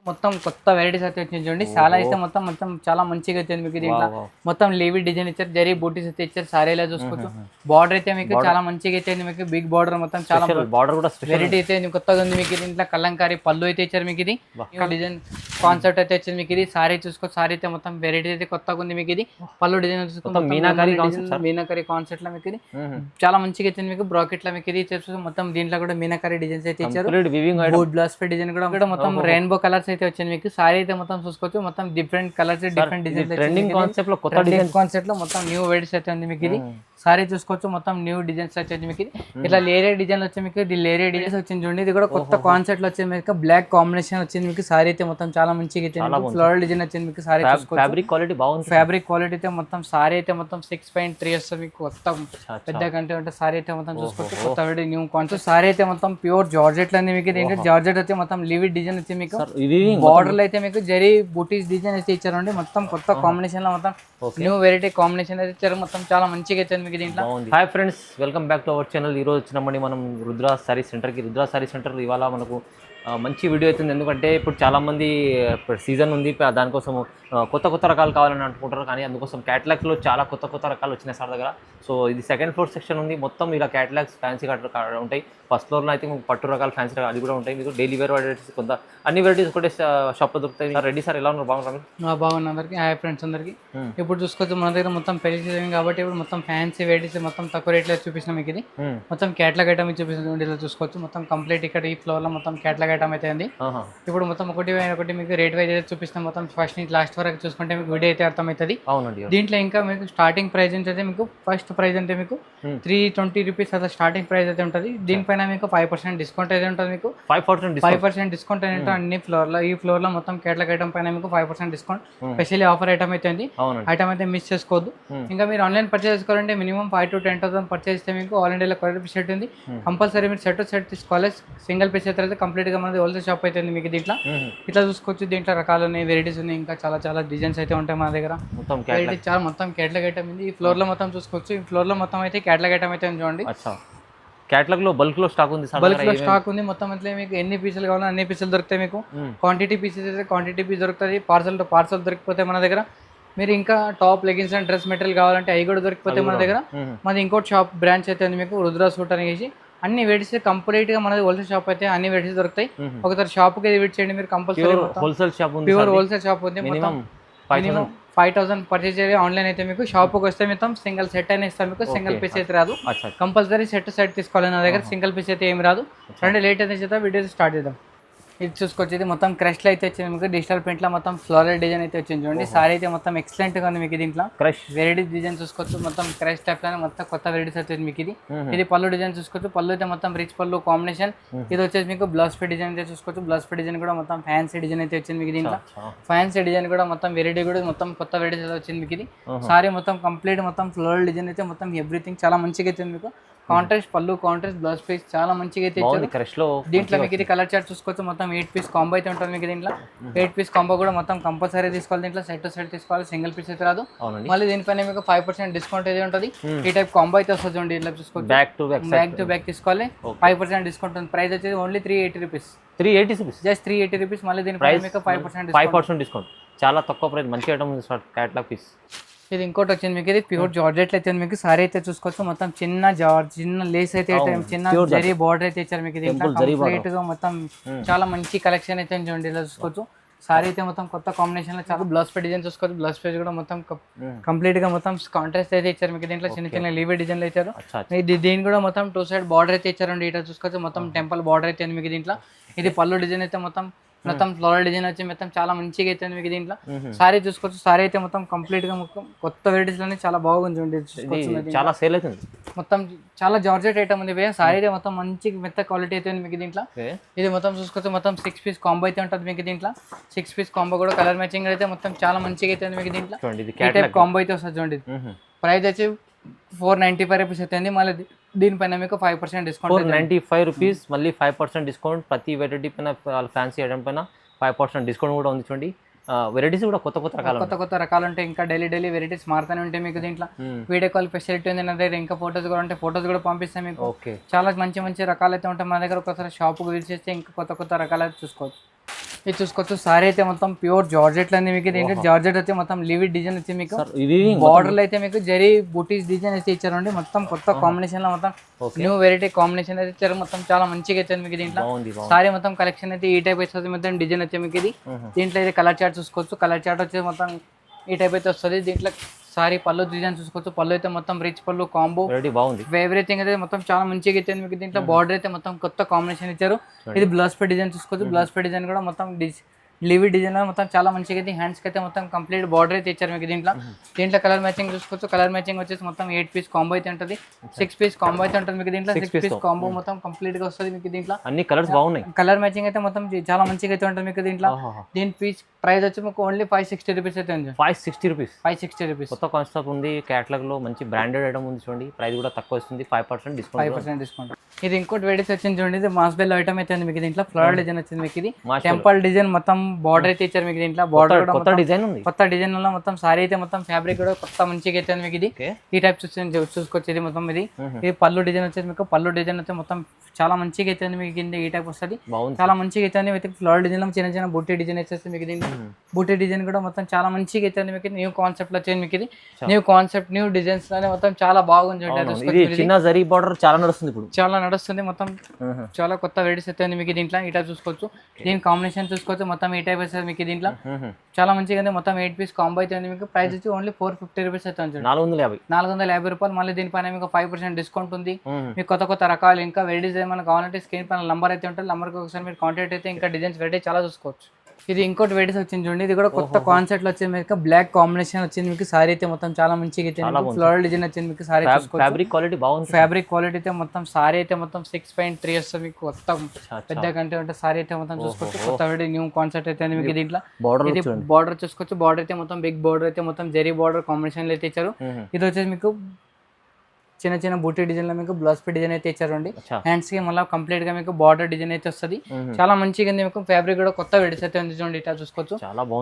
మొత్తం కొత్త వెరైటీస్ అయితే వచ్చింది చూడండి. చాలా అయితే మొత్తం మొత్తం చాలా మంచిగా వచ్చింది మీకు దీంట్లో. మొత్తం లేవీ డిజైన్ ఇచ్చారు, జరీ బూటీస్ అయితే ఇచ్చారు. సారీలా చూసుకోవచ్చు. బార్డర్ అయితే మీకు చాలా మంచిగా అయితే మీకు బిగ్ బార్డర్ మొత్తం చాలా బార్డర్ కూడా వెరైటీ అయితే కొత్తగా ఉంది మీకు దీంట్లో. కలంకారీ పళ్ళు అయితే ఇచ్చారు మీకు. ఇది డిజైన్ కాన్సెప్ట్ అయితే వచ్చింది మీకు. ఇది సారీ చూసుకోవచ్చు. సారీ అయితే మొత్తం వెరైటీ అయితే కొత్తగా ఉంది మీకు. ఇది పళ్ళు డిజైన్ చూసుకోవచ్చు. మీనాకరీ కాన్సెప్ట్ లో మీకు ఇది చాలా మంచిగా వచ్చింది మీకు. బ్రాకెట్ లో మీకు ఇది చూసుకోవచ్చు. మొత్తం దీంట్లో కూడా మీనాకరీ డిజైన్స్ అయితే ఇచ్చారు. బ్లౌజ్ డిజైన్ కూడా మొత్తం రెయిన్బో కలర్స్ అయితే వచ్చింది మీకు. సారీ అయితే మొత్తం చూసుకోవచ్చు. మొత్తం different colours different design trending concept లో కొత్త డిజైన్ కాన్సెప్ట్ లో మొత్తం న్యూ వెరైటీస్ అయితే ఉంది మీకు. ఇది సారీ చూసుకోవచ్చు. మొత్తం న్యూ డిజైన్స్ వచ్చేది మీకు. ఇట్లా లేరియా డిజైన్ వచ్చి మీకు లేరియా డిజైన్స్ వచ్చింది చూడండి. ఇది కూడా కొత్త కాన్సెప్ట్ లో వచ్చింది మీకు. బ్లాక్ కాంబినేషన్ వచ్చింది మీకు. సారీ అయితే మొత్తం చాలా మంచిగా వచ్చింది. ఫ్లోరల్ డిజైన్ వచ్చింది మీకు. సారీ చూసుకోవచ్చు. ఫ్యాబ్రిక్ క్వాలిటీ బాగుంది. ఫ్యాబ్రిక్ క్వాలిటీ అయితే మొత్తం సారీ అయితే మొత్తం 6.3 వస్తుంది మీకు. కొత్త పెద్ద కంటే ఉంటే సారీ అయితే మొత్తం చూసుకోవచ్చు. కొత్త న్యూ కాన్సెప్ట్. సారీ అయితే మొత్తం ప్యూర్ జార్జెట్ లో మీకు. ఏంటంటే జార్జెట్ అయితే మొత్తం లివిడ్ డిజైన్ వచ్చి మీకు. బార్డర్ అయితే మీకు జరీ బూటీస్ డిజైన్ అయితే ఇచ్చారండి. మొత్తం కొత్త కాంబినేషన్ లో మొత్తం న్యూ వెరైటీ కాంబినేషన్ అయితే ఇచ్చారు. మొత్తం చాలా మంచిగా వచ్చింది మీకు దీంట్లో. Hi friends, welcome back to our channel. ఈరోజు వచ్చినామండి మనం రుద్ర సారీ సెంటర్కి. రుద్ర సారీ సెంటర్ ఇవాళ మనకు మంచి వీడియో అవుతుంది. ఎందుకంటే ఇప్పుడు చాలామంది సీజన్ ఉంది, దానికోసం కొత్త కొత్త రకాలు కావాలని అనుకుంటారు. కానీ అందుకోసం క్యాటలాగ్స్లో చాలా కొత్త కొత్త రకాలు వచ్చినాయి సార్ దగ్గర. సో ఇది సెకండ్ ఫ్లోర్ సెక్షన్ ఉంది. మొత్తం ఇలా క్యాటలాగ్స్ ఫ్యాన్సీ ఉంటాయి. ఫస్ట్ ఫ్లోర్లో అయితే పట్టు రకాల ఫ్యాన్సీ రకాలు అది కూడా ఉంటాయి. మీకు డైలీ వేర్ వెరైటీస్ కొంత అన్ని వెరైటీస్ ఒకటే షాప్లో దొరుకుతాయి. రెడ్డి సార్ ఎలా ఉన్నారు? బాగున్నారు? బాగున్నా అందరికి. హాయ్ ఫ్రెండ్స్ అందరికి. ఇప్పుడు చూసుకోవచ్చు మన దగ్గర మొత్తం పెళ్లి సీజన్ కాబట్టి ఇప్పుడు మొత్తం ఫ్యాన్సీ వెరైటీస్ మొత్తం తక్కువ రేట్లో చూపిస్తున్నాం మీకు. ఇది మొత్తం క్యాటలాగ్ ఐటమ్ చూపిస్తుంది. ఇలా చూసుకోవచ్చు. మొత్తం కంప్లీట్ ఇక్కడ ఈ ఫ్లోర్ లో మొత్తం క్యాటలాగ్ ఐటమ్ అయితే ఉంది. ఇప్పుడు మొత్తం ఒకటి మీకు రేట్ వైజ్ అయితే చూపిస్తాం. మొత్తం ఫస్ట్ నుంచి లాస్ట్ వరకు చూసుకుంటే మీకు వీడియో అయితే అర్థమవుతుంది. దీంట్లో ఇంకా మీకు స్టార్టింగ్ ప్రైస్ అయితే మీకు ఫస్ట్ ప్రైస్ అంటే మీకు 320 రూపీస్ అట్లా స్టార్టింగ్ ప్రైస్ అయితే ఉంటుంది. దీనిపైన మీకు 5% డిస్కౌంట్ అయితే ఉంటుంది. మీకు 5% డిస్కౌంట్ అయితే అన్ని ఫ్లోర్ లో. ఈ ఫ్లోర్ లో మొత్తం కేటలాగ్ ఐటమ్ పైన మీకు 5% డిస్కౌంట్ స్పెషల్లీ ఆఫర్ ఐటమ్ అయితే ఉంది. ఐటమ్ అయితే మిస్ చేసుకోవద్దు. ఇంకా మీరు ఆన్లైన్ పర్చేస్ చేసుకోవాలంటే మినిమం 5,000 to 10,000 పర్చేస్ చేస్తే మీకు ఆల్ ఇండియాలో క్వాలిటీ పీస్ ఉంది. కంపల్సరీ మీరు సెట్ తీసుకోవాలి. సింగిల్ పీస్ అయితే కంప్లీట్ గా మనది హోల్సేల్ షాప్ అయితే ఉంది మీకు. దీంట్లో ఇట్లా చూసుకోవచ్చు. దీంట్లో రకాలు ఉన్నాయి, వెరైటీస్ ఉన్నాయి, ఇంకా చాలా చాలా డిజైన్స్ అయితే ఉంటాయి మన దగ్గర. చాలా మొత్తం కేటలాగ్ ఐటమ్ ఉంది. ఈ ఫ్లోర్ లో మొత్తం చూసుకోవచ్చు. ఈ ఫ్లోర్ లో మొత్తం అయితే కేటలాగ్ ఐటమ్ అయితే చూడండి. క్యాటలాగ్ లో బల్క్ లో స్టాక్ ఉంది. బల్క్ లో స్టాక్ ఉంది. మొత్తం అయితే మీకు ఎన్ని పీసులు కావాలో అన్ని పీసులు దొరుకుతాయి మీకు. క్వాంటిటీ పీసెస్ అయితే క్వాంటిటీ పీస్ దొరుకుతుంది. పార్సల్ టు పార్సల్ దొరికిపోతే మన దగ్గర. మీరు ఇంకా top leggings and dress material కావాలంటే అవి కూడా దొరికిపోతే మన దగ్గర. మాది ఇంకోటి షాప్ బ్రాంచ్ అయితే ఉంది మీకు, రుద్ర సూట్ అనేసి. అన్ని వెరైటీస్ కంప్లీట్ గా మనది హోల్సేల్ షాప్ అయితే అన్ని వెరైటీస్ దొరుకుతాయి. ఒకసారి షాప్ కి విజిట్ చేయండి మీరు. కంపల్సరీ హోల్సేల్ షాప్ ఉంది. ప్యూర్ హోల్సేల్ షాప్ ఉంది. మినిమం 5,000 పర్చేజ్ చేయాలి. ఆన్లైన్ అయితే మీకు షాప్కి వస్తే మొత్తం సింగిల్ సెట్ అయినా ఇస్తాను మీకు. సింగిల్ పీస్ అయితే రాదు. కంపల్సరీ సెట్ తీసుకోవాలి నా దగ్గర. సింగిల్ పీస్ అయితే ఏమి రాదు. అంటే లేట్ అయితే చేద్దాం, వీడియో స్టార్ట్ చేద్దాం. ఇది చూసుకొచ్చి ఇది మొత్తం క్రష్ లో అయితే వచ్చింది మీకు. డిజిటల్ ప్రింట్ లో మొత్తం ఫ్లోరల్ డిజైన్ అయితే వచ్చింది చూడండి. సారీ అయితే మొత్తం ఎక్సలెంట్ గా ఉంది మీకు. దీంట్లో క్రష్ వెరైటీస్ డిజైన్ చూసుకోవచ్చు. మొత్తం క్రష్ టైప్ లోనే మొత్తం కొత్త వెరైటీస్ అయితే మీకు. ఇది పళ్ళు డిజైన్ చూసుకోవచ్చు. పళ్ళు అయితే మొత్తం రిచ్ పళ్ళు కాంబినేషన్. ఇది వచ్చేసి మీకు బ్లౌజ్ పే డిజైన్ అయితే చూసుకోవచ్చు. బ్లౌజ్ పే డిజైన్ కూడా మొత్తం ఫ్యాన్సీ డిజైన్ అయితే వచ్చింది మీకు. దీంట్లో ఫ్యాన్సీ డిజైన్ కూడా మొత్తం వెరైటీ కూడా మొత్తం కొత్త వెరైటీస్ అయితే వచ్చింది మీకు. ఇది సారీ మొత్తం కంప్లీట్ మొత్తం ఫ్లోరల్ డిజైన్ అయితే మొత్తం ఎవ్రీథింగ్ చాలా మంచిగా అయితే మీకు. కాంట్రాస్ట్ పళ్ళు, కాంట్రాస్ట్ బ్లౌజ్ పీస్ చాలా మంచిగా అయితే ఇచ్చారు. దీంట్లో మీకు ఇది కలర్ చార్ట్ చూసుకోవచ్చు. మొత్తం 8 పీస్ కాంబో అయితే ఉంటుంది మీకు. దీంట్లో 8 పీస్ కాంబో కూడా మొత్తం కంపల్సరీ తీసుకోవాలి. దీంట్లో సెట్ టు సెట్ తీసుకోవాలి. సింగిల్ పీస్ అయితే రాదు. మళ్ళీ దీనిపైన మీకు 5% డిస్కౌంట్ అయితే ఉంటుంది. ఈ టైప్ కాంబో అయితే వస్తుంది చూడండి. ఇట్లా చూసుకోవచ్చు. బ్యాక్ టు బ్యాక్ తీసుకోవాలి. 5% డిస్కౌంట్ ఉంది. ప్రైస్ వచ్చేది only 380 rupees. 380 rupees, just 380 rupees. మళ్ళీ దీనిపైన మీకు 5% డిస్కౌంట్. చాలా తక్కువ ప్రైస్, మంచి ఐటమ్ ఉంది సార్. Catalogue piece. ఇది ఇంకోటి వచ్చింది మీకు. ఇది ప్యూర్ జార్జెట్ అయితే మీకు. సారీ అయితే చూసుకోవచ్చు. మొత్తం చిన్న లేస్ అయితే చిన్న జరీ బార్డర్ అయితే ఇచ్చారు మీకు. కంప్లీట్ గా మొత్తం చాలా మంచి కలెక్షన్ అయితే చూడండి. ఇలా చూసుకోవచ్చు. సారీ అయితే మొత్తం కొత్త కాంబినేషన్ లో చాలా. బ్లౌజ్ పే డిజైన్ చూసుకోవచ్చు. బ్లౌజ్ పేజ్ కూడా మొత్తం కంప్లీట్ గా మొత్తం కాంట్రాస్ట్ అయితే ఇచ్చారు మీకు. దీంట్లో చిన్న చిన్న లీవే డిజైన్లు ఇచ్చారు. దీని కూడా మొత్తం 2 సైడ్ బార్డర్ అయితే ఇచ్చారండి. ఇట్లా చూసుకోవచ్చు. మొత్తం టెంపుల్ బార్డర్ అయితే మీకు. దీంట్లో ఇది పళ్ళు డిజైన్ అయితే మొత్తం ఫ్లోరల్ డిజైన్ వచ్చి మొత్తం చాలా మంచిగా అయితే మీకు. దీంట్లో సారీ చూసుకోవచ్చు. సారీ అయితే మొత్తం కంప్లీట్ గా మొత్తం కొత్త వెరైటీస్ లోనే చాలా బాగుంది. చాలా సేల్ అవుతుంది. మొత్తం చాలా జార్జెట్ ఐటమ్ ఉంది. సారీ అయితే మొత్తం మంచి మెత్త క్వాలిటీ అయితే ఉంది మీకు. దీంట్లో ఇది మొత్తం చూసుకోవచ్చు. మొత్తం 6 పీస్ కాంబో అయితే ఉంటుంది మీకు. దీంట్లో 6 పీస్ కాంబో కూడా కలర్ మ్యాచింగ్ అయితే మొత్తం చాలా మంచిగా అయితే ఉంది మీకు. దీంట్లో ఈ టైప్ కాంబో అయితే వస్తుంది చూడండి. ప్రైస్ వచ్చి 495 రూపీస్ అవుతుంది. మళ్ళీ దీనిపైన మీకు 5% డిస్కౌంట్. 495 రూపీస్, మళ్ళీ 5% డిస్కౌంట్. ప్రతి వెరైటీ పైన ఫ్యాన్సీ ఐటమ్ పైన 5% డిస్కౌంట్ కూడా ఉంది చూడండి. వెరైటీస్ కూడా కొత్త రకాలు ఉంటాయి. ఇంకా డైలీ వెరైటీస్ మారుతూనే ఉంటాయి మీకు. దీంట్లో వీడియో కాల్ ఫెసిలిటీ ఉంది నా దగ్గర. ఇంకా ఫోటోస్ కూడా ఉంటాయి. ఫోటోస్ కూడా పంపిస్తాం మీకు. చాలా మంచి రకాలు అయితే ఉంటాయి మన దగ్గర. ఒకసారి షాప్కి విజిట్ చేస్తే ఇంకా కొత్త రకాలు అయితే చూసుకోవచ్చు. ఇది చూసుకోవచ్చు సారీ అయితే మొత్తం ప్యూర్ జార్జెట్ అనేది మీకు దీంట్లో జార్జెట్ అయితే మొత్తం లివిడ్ డిజైన్ వచ్చి మీకు బార్డర్ అయితే మీకు జరీ బూటీస్ డిజైన్ అయితే ఇచ్చారండి మొత్తం కొత్త కాంబినేషన్ లో మొత్తం న్యూ వెరైటీ కాంబినేషన్ అయితే ఇచ్చారు మొత్తం చాలా మంచిగా అయితే మీకు దీంట్లో సారీ మొత్తం కలెక్షన్ అయితే ఈ టైప్ వస్తుంది మొత్తం డిజైన్ వచ్చి మీకు ఇది దీంట్లో అయితే కలర్ చార్ట్ చూసుకోవచ్చు కలర్ చార్ట్ వచ్చి మొత్తం ఈ టైప్ అయితే వస్తుంది దీంట్లో సారీ పళ్ళు డిజైన్ చూసుకోవచ్చు పళ్ళు అయితే మొత్తం రిచ్ పళ్ళు కాంబో బాగుంది ఎవ్రీథింగ్ అయితే మొత్తం చాలా మంచిగా అయితే మీకు దీంట్లో బార్డర్ అయితే మొత్తం కొత్త కాంబినేషన్ ఇచ్చారు ఇది బ్లౌజ్ పే డిజైన్ చూసుకోవచ్చు బ్లౌజ్ పే డిజైన్ కూడా మొత్తం లివిడ్ డిజైన్ మొత్తం చాలా మంచిగా అయితే హ్యాండ్స్కి అయితే మొత్తం కంప్లీట్ బార్డర్ అయితే ఇచ్చారు మీకు దీంట్లో కలర్ మ్యాచింగ్ చూసుకోవచ్చు కలర్ మ్యాచింగ్ వచ్చేసి మొత్తం 8 పీస్ కాంబో అయితే ఉంటుంది 6 పీస్ కాంబో అయితే ఉంటుంది మీకు దీంట్లో 6 పీస్ కాంబో మొత్తం కంప్లీట్ గా వస్తుంది మీకు దీంట్లో అన్ని కలర్స్ బాగున్నాయి కలర్ మ్యాచింగ్ అయితే మొత్తం చాలా మంచిగా అయితే ఉంటుంది మీకు దీంట్లో దీని పీస్ ప్రైస్ వచ్చి మీకు ఓన్లీ 560 రూపీస్ అయితే ఉంది 560 రూపీస్ 560 రూపీస్ కొత్త కాన్సెప్ట్ ఉంది క్యాటలాగ్ లో మంచి బ్రాండెడ్ ఐటమ్ ఉంది చూడండి ప్రైస్ కూడా తక్కువ వస్తుంది 5% డిస్కౌంట్ ఇది ఇంకోటి వెరైటీస్ వచ్చింది చూడండి ఇది మాస్ బెల్ ఐటమ్ అయితే ఉంది మీకు దీంట్లో ఫ్లోరల్ డిజైన్ వచ్చింది మీకు ఇది టెంపుల్ డిజైన్ మొత్తం బార్డర్ అయితే ఇచ్చారు మీకు దీంట్లో బార్డర్ కూడా కొత్త డిజైన్ ఉంది కొత్త డిజైన్ లో మొత్తం సారీ అయితే మొత్తం ఫ్యాబ్రిక్ కూడా కొత్త మంచిగా అయితే మీకు ఇది ఈ టైప్ చూసుకోవచ్చు ఇది మొత్తం ఇది పళ్ళు డిజైన్ వచ్చేది మీకు పళ్ళు డిజైన్ అయితే మొత్తం చాలా మంచిగా అయితే మీకు కింద ఈ టైప్ వస్తుంది చాలా మంచిగా అయితే విత్ ఫ్లోరల్ డిజైన్ లో చిన్న చిన్న బుట్టి డిజైన్ వచ్చేసి మీకు దీంట్లో బుట్టి డిజైన్ కూడా మొత్తం చాలా మంచిగా అయితే మీకు న్యూ కాన్సెప్ట్ లో వచ్చేది మీకు ఇది న్యూ కాన్సెప్ట్ న్యూ డిజైన్స్ లోనే మొత్తం చాలా బాగుంది చిన్న జరీ బార్డర్ చాలా నడుస్తుంది ఇప్పుడు చాలా నడుస్తుంది మొత్తం చాలా కొత్త వెరైటీస్ అయితే మీకు దీంట్లో ఈ టైప్ చూసుకోవచ్చు దీని కాంబినేషన్ చూసుకోవచ్చు మొత్తం ఈ టైప్ వస్తుంది మీకు దీంట్లో చాలా మంచిగా ఉంది మొత్తం 8 పీస్ కాంబో అయితే మీకు ప్రైస్ వచ్చి ఓన్లీ 450 రూపీస్ అయితే ఉంది 450 రూపాయలు మళ్ళీ దీనిపైన మీకు 5% డిస్కౌంట్ ఉంది మీకు కొత్త కొత్త రకాలు ఇంకా వెరైటీస్ ఏమైనా కావాలంటే స్క్రీన్ పైన నంబర్ అయితే ఉంటుంది నంబర్కి ఒకసారి మీరు కాంటాక్ట్ అయితే ఇంకా డిజైన్స్ వెరైటీ చాలా చూసుకోవచ్చు ఇది ఇంకోటి వెరైటీస్ వచ్చింది చూడండి ఇది కూడా కొత్త కాన్సెప్ట్ లో వచ్చింది మీకు బ్లాక్ కాంబినేషన్ వచ్చింది మీకు సారీ అయితే మొత్తం చాలా మంచిగా అయితే ఫ్లోరల్ డిజైన్ వచ్చింది మీకు సారీ ఫ్యాబ్రిక్ క్వాలిటీ బాగుంది ఫ్యాబ్రిక్ క్వాలిటీ అయితే మొత్తం సారీ అయితే మొత్తం 6.3 వస్తుంది మీకు కొత్త పెద్ద కంటే ఉంటే సారీ అయితే మొత్తం చూసుకోవచ్చు కొత్త వెరైటీ న్యూ కాన్సెప్ట్ అయితే మీకు దీంట్లో ఇది బార్డర్ చూసుకోవచ్చు బార్డర్ అయితే మొత్తం బిగ్ బార్డర్ అయితే మొత్తం జరీ బార్డర్ కాంబినేషన్ అయితే ఇచ్చారు ఇది వచ్చేసి మీకు చిన్న చిన్న బూటీ డిజైన్ లో మీకు బ్లౌజ్ పే డిజైన్ అయితే ఇచ్చారండి హ్యాండ్స్ కి మళ్ళీ కంప్లీట్ గా మీకు బార్డర్ డిజైన్ అయితే వస్తుంది చాలా మంచిగా ఉంది మీకు ఫ్యాబ్రిక్ కూడా కొత్త వెరైటీస్ అయితే ఉంది చూడండి ఇట్లా చూసుకోవచ్చు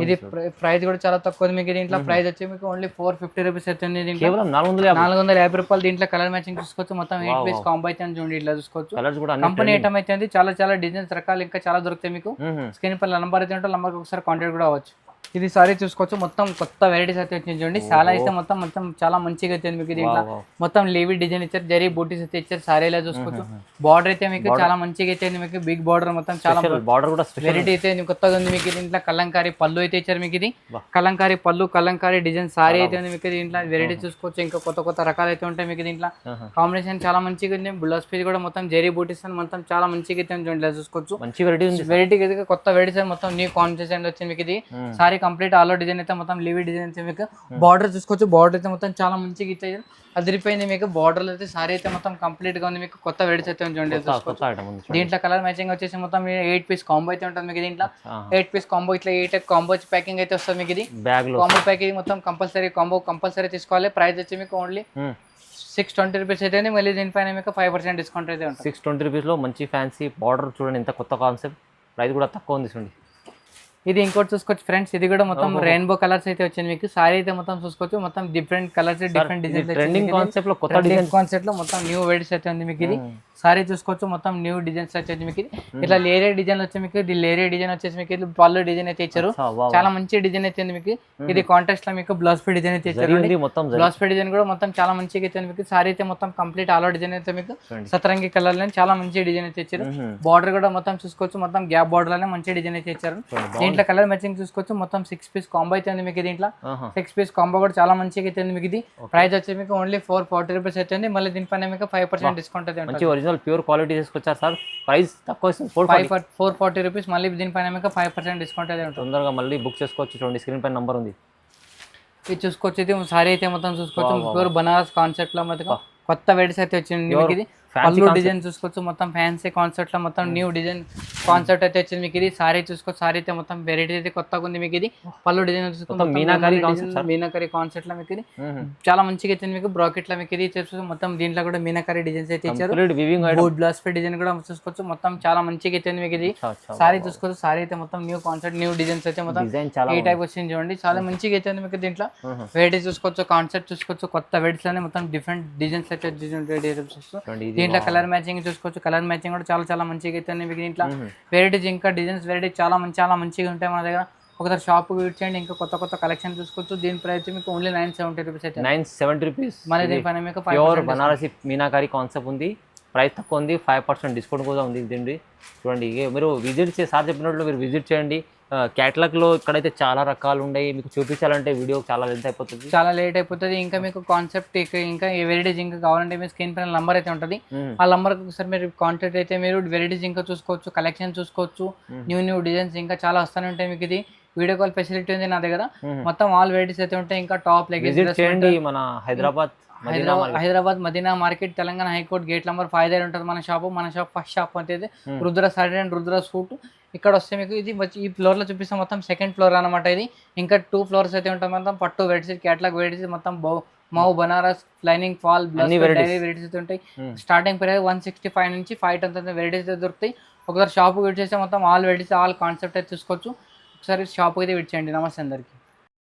ఇది ప్రైస్ కూడా చాలా తక్కువ మీకు దీంట్లో ప్రైస్ వచ్చి మీకు ఓన్లీ 450 రూపీస్ అయితే ఉంది దీంట్లో 450 రూపాయలు దీంట్లో కలర్ మ్యాచింగ్ చూసుకోవచ్చు మొత్తం 8 పీస్ కాంబో అయితే చూడండి ఇట్లా చూసుకోవచ్చు కంపెనీ ఐటమ్ అయితే ఉంది చాలా చాలా డిజైన్స్ రకాలు ఇంకా చాలా దొరుకుతాయి మీకు స్క్రీన్ పై నంబర్ అయితే ఉంటే నంబర్కి ఒకసారి కాంటాక్ట్ కూడా అవ్వచ్చు ఇది సారీ చూసుకోవచ్చు మొత్తం కొత్త వెరైటీస్ అయితే వచ్చింది చూడండి చాలా అయితే మొత్తం మొత్తం చాలా మంచిగా అయితే మీకు దీంట్లో మొత్తం లేవీ డిజైన్ ఇచ్చారు జరీ బూటీస్ అయితే ఇచ్చారు సారీలా చూసుకోవచ్చు బార్డర్ అయితే మీకు చాలా మంచిగా అయితే మీకు బిగ్ బార్డర్ మొత్తం చాలా బార్డర్ కూడా వెరైటీ అయితే కొత్తగా ఉంది మీకు దీంట్లో కలంకారీ పళ్ళు అయితే ఇచ్చారు మీకు ఇది కలంకారీ పళ్ళు కలంకారీ డిజైన్ సారీ అయితే ఉంది మీకు దీంట్లో వెరైటీ చూసుకోవచ్చు ఇంకా కొత్త కొత్త రకాలు అయితే ఉంటాయి మీకు దీంట్లో కాంబినేషన్ చాలా మంచిగా ఉంది బ్లౌజ్ పీస్ కూడా మొత్తం జరీ బూటీస్ మొత్తం చాలా మంచిగా అయితే చూడండి చూసుకోవచ్చు మంచి వెరైటీ అయితే కొత్త వెరైటీస్ మొత్తం న్యూ కాన్సెప్ట్ వచ్చింది మీకు ఇది సారీ కంప్లీట్ ఆల్ డిజైన్ అయితే మొత్తం లివీ డిజైన్ అయితే మీకు బార్డర్ చూసుకోవచ్చు బార్డర్ అయితే మొత్తం చాలా మంచిగా ఇచ్చారు అదిరిపోయింది మీకు బార్డర్ అయితే సారీ అయితే మొత్తం కంప్లీట్ గా ఉంది మీకు కొత్త వెరైటీస్ అయితే చూడండి దీంట్లో కలర్ మ్యాచింగ్ వచ్చేసి మొత్తం 8 పీస్ కాంబో అయితే ఉంటుంది మీకు దీంట్లో 8 పీస్ కాంబో ఇట్లా 8 కాంబో ప్యాకింగ్ అయితే వస్తుంది మీకు ఇది కాంబో ప్యాకింగ్ మొత్తం కంపల్సరీ తీసుకోవాలి ప్రైస్ వచ్చి మీకు ఓన్లీ 620 రూపీస్ అయితే మళ్ళీ దీనిపైన మీకు 5% డిస్కౌంట్ అయితే ఉంటుంది 620 రూపీస్ లో మంచి ఫ్యాన్సీ బార్డర్ చూడండి ఎంత కొత్త కాన్సెప్ట్ ప్రైస్ కూడా తక్కువ ఉంది చూడండి ఇది ఇంకోటి చూసుకోవచ్చు ఫ్రెండ్స్ ఇది కూడా మొత్తం రెయిన్బో కలర్స్ అయితే వచ్చింది మీకు సారీ అయితే మొత్తం చూసుకోవచ్చు మొత్తం different colours different design trending concept లో కొత్త డిజైన్ కాన్సెప్ట్ లో మొత్తం న్యూ వెరైటీస్ అయితే ఉంది మీకు ఇది సారీ చూసుకోవచ్చు మొత్తం న్యూ డిజైన్స్ వచ్చేది మీకు ఇది ఇట్లా లేరే డిజైన్ వచ్చి మీకు ఇది లేరే డిజైన్ వచ్చేసి మీకు ఇది పళ్ళు డిజైన్ అయితే ఇచ్చారు చాలా మంచి డిజైన్ అయితే ఉంది మీకు ఇది కాంట్రాస్ట్ లో మీకు బ్లౌజ్ పే డిజైన్ అయితే ఇచ్చారు బ్లౌజ్ పే డిజైన్ కూడా మొత్తం చాలా మంచిగా అయితే మీకు సారీ అయితే మొత్తం కంప్లీట్ ఆల్ డిజైన్ అయితే మీకు సతరంగి కలర్ లో చాలా మంచి డిజైన్ అయితే ఇచ్చారు బార్డర్ కూడా మొత్తం చూసుకోవచ్చు మొత్తం గ్యాప్ బార్డర్ లోనే మంచి డిజైన్ అయితే ఇచ్చారు దీంట్లో కలర్ మ్యాచింగ్ చూసుకోవచ్చు మొత్తం 6 పీస్ కాంబో అయితే ఉంది మీకు దీంట్లో 6 పీస్ కాంబో కూడా చాలా మంచిగా అయితే ఉంది మీకు ఇది ప్రైస్ వచ్చి మీకు ఓన్లీ 440 రూపీస్ అయితే ఉంది మళ్ళీ దీనిపైన మీకు 5% డిస్కౌంట్ అయితే ఉంటుంది ఒరిజినల్ ప్యూర్ క్వాలిటీ తీసుకొచ్చారు సార్ ప్రైస్ తక్కువ 440 రూపీస్ మళ్ళీ దీనిపైన మీకు 5% డిస్కౌంట్ అయితే ఉంటుంది తొందరగా మళ్ళీ బుక్ చేసుకోవచ్చు చూడండి స్క్రీన్ పైన నంబర్ ఉంది ఇది చూసుకోవచ్చు ఇది సారీ అయితే మొత్తం చూసుకోవచ్చు ప్యూర్ బనారస్ కాన్సెప్ట్ లో మొత్తం కొత్త వెరైటీస్ అయితే వచ్చింది మీకు ఇది పళ్ళు డిజైన్ చూసుకోవచ్చు మొత్తం ఫ్యాన్సీ కాన్సెప్ట్ లో మొత్తం న్యూ డిజైన్ కాన్సెప్ట్ అయితే వచ్చింది మీకు ఇది సారీ చూసుకోవచ్చు సారీ అయితే మొత్తం వెరైటీ అయితే కొత్తగా ఉంది మీకు ఇది పళ్ళు డిజైన్ చూసుకోవచ్చు మీనాకరీ కాన్సెప్ట్ లో మీకు ఇది చాలా మంచిగా అయితే మీకు బ్రాకెట్ లో మీకు ఇది చూసుకోవచ్చు మొత్తం దీంట్లో కూడా మీనాకరీ డిజైన్స్ అయితే ఇచ్చారు బ్లౌజ్ పే డిజైన్ కూడా చూసుకోవచ్చు మొత్తం చాలా మంచిగా అయితే మీకు ఇది సారీ చూసుకోవచ్చు సారీ అయితే మొత్తం న్యూ కాన్సెప్ట్ న్యూ డిజైన్స్ అయితే మొత్తం ఈ టైప్ వచ్చింది చూడండి చాలా మంచిగా అయితే మీకు దీంట్లో వెరైటీ చూసుకోవచ్చు కాన్సెప్ట్ చూసుకోవచ్చు కొత్త వెరైటీస్ లోనే మొత్తం డిఫరెంట్ డిజైన్స్ అయితే దీంట్లో కలర్ మ్యాచింగ్ చూసుకోవచ్చు, కలర్ మ్యాచింగ్ కూడా చాలా చాలా మంచిగా అయితే మీకు దీంట్లో వెరైటీస్ ఇంకా డిజైన్స్ వెరైటీ చాలా మంచిగా ఉంటాయి మన దగ్గర. ఒకసారి షాప్ విజిట్ చేయండి, ఇంకా కొత్త కొత్త కలెక్షన్ చూసుకోవచ్చు. దీని ప్రైస్ మీకు ఓన్లీ 970 రూపీస్ అయితే 970 రూపీస్. మళ్ళీ దీనిపైన మీకు ప్యూర్ బనారసి మీనాకారి కాన్సెప్ట్ ఉంది, ప్రైస్ తక్కువ ఉంది, 5% డిస్కౌంట్ కూడా ఉంది. దీన్ని చూడండి, మీరు విజిట్ సార్ చెప్పినట్లు మీరు విజిట్ చేయండి. క్యాటలాగ్లో ఇక్కడైతే చాలా రకాలు ఉన్నాయి, మీకు చూపించాలంటే వీడియో చాలా లెంత్ అయిపోతుంది, చాలా లేట్ అయిపోతుంది. ఇంకా మీకు కాన్సెప్ట్ ఇంకా వెరైటీస్ ఇంకా కావాలంటే మీ స్క్రీన్ పైన నంబర్ అయితే ఉంటుంది, ఆ నంబర్కి ఒకసారి మీరు కాంటాక్ట్ అయితే మీరు వెరైటీస్ ఇంకా చూసుకోవచ్చు, కలెక్షన్ చూసుకోవచ్చు, న్యూ డిజైన్స్ ఇంకా చాలా వస్తూనే ఉంటాయి. మీకు ఇది వీడియో కాల్ ఫెసిలిటీ ఉంది నా దగ్గర, మొత్తం ఆల్ వెరైటీస్ అయితే ఉంటాయి. ఇంకా టాప్ లెగ్గిన్స్ చేయండి. మన Hyderabad Madina market, Telangana high court gate number 5 దగ్గర ఉంటుంది మన షాప్. ఫస్ట్ షాప్ అయితే రుద్ర సారీ అండ్ రుద్ర సూట్. ఇక్కడ వస్తే మీకు ఇది ఈ ఫ్లోర్ లో చూపిస్తాం, మొత్తం సెకండ్ ఫ్లోర్ అనమాట ఇది. ఇంకా 2 ఫ్లోర్స్ అయితే ఉంటాయి, మొత్తం పట్టు వెరైటీస్, క్యాటలాగ్ వెరైటీస్, మొత్తం మౌ బనారస్ లైనింగ్ ఫాల్ డైరీ వెరైటీస్ అయితే ఉంటాయి. స్టార్టింగ్ ప్రైస్ 165 నుంచి 510 వెరైటీస్ అయితే దొరుకుతాయి. ఒకసారి షాప్ విజిట్ చేస్తే మొత్తం ఆల్ వెరైటీస్ ఆల్ కాన్సెప్ట్ అయితే చూసుకోవచ్చు. ఒకసారి షాప్ అయితే విజిట్ చేయండి. నమస్తే అందరికి.